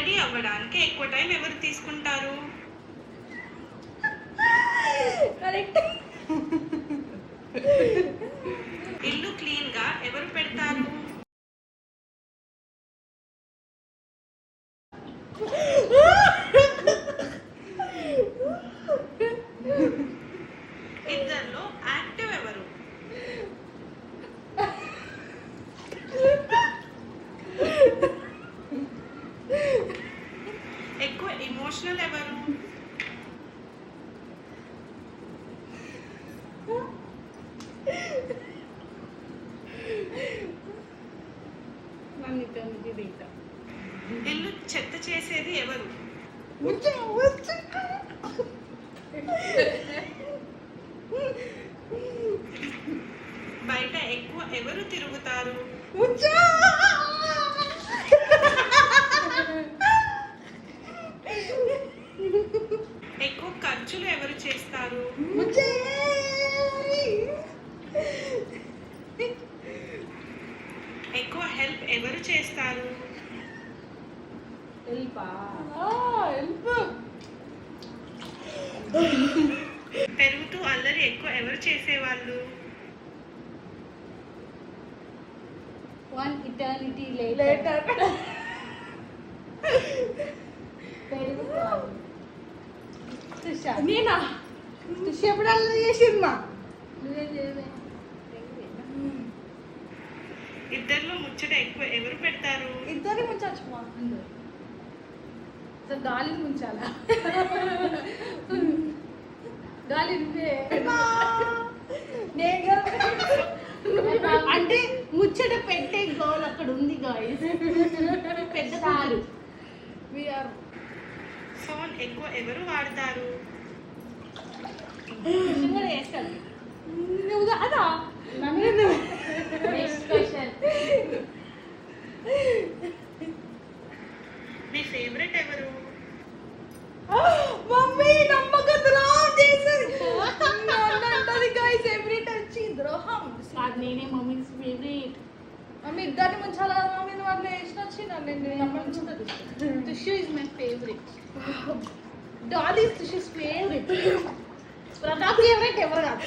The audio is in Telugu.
రెడీ అవ్వడానికి ఎక్కువ టైం ఎవరు తీసుకుంటారు? కరెక్ట్. ఇల్లు క్లీన్ గా ఎవరు పెడతారు? ఇద్దరిలో యాక్టివ్ ఎవరు? ఎక్కువ ఎమోషనల్ ఎవరు? ఇల్లు చెత్త చేసేది ఎవరు? బయట ఎక్కువ ఎవరు తిరుగుతారు? ఎక్కువ ఖర్చులు ఎవరు చేస్తారు? ఎక్కువ హెల్ప్ ఎవరు చేస్తారు? పెరుగుతూ అల్లరి ఎక్కువ ఎవరు చేసేవాళ్ళు? One eternity later. నేనా తుషి ఎప్పుడు అల్లరి చేసింది ఇద్దరిలో ముచ్చట ఎక్కువ ఎవరు పెడతారు? ఇద్దరి ముంచచ్చు అసలు గాలిని ముంచాలా? గాలి అంటే ముచ్చట పెట్టే గోల్ అక్కడ ఉంది గాయస్. పెద్ద కాదు. ఫోన్ ఎక్కువ ఎవరు వాడతారు? నువ్వు కాదా? Next question. మీ ఫేవరెట్ ఎవరు? మమ్మీ నమ్మకద్రా చేసేది అంటది గాయస్. ఫేవరెట్ వచ్చి ద్రోహం కాదు. నేనే మమ్మీ ఫేవరెట్. మమ్మీ ఇద్దరిని ముంచాలా? మమ్మీ నువ్వు అట్లా వేసిన వచ్చి నేను నమ్మంచుంటది. Tushu is my favourite. Dolly is Tushu's favourite. Pratap favourite ఎవరు కాదు.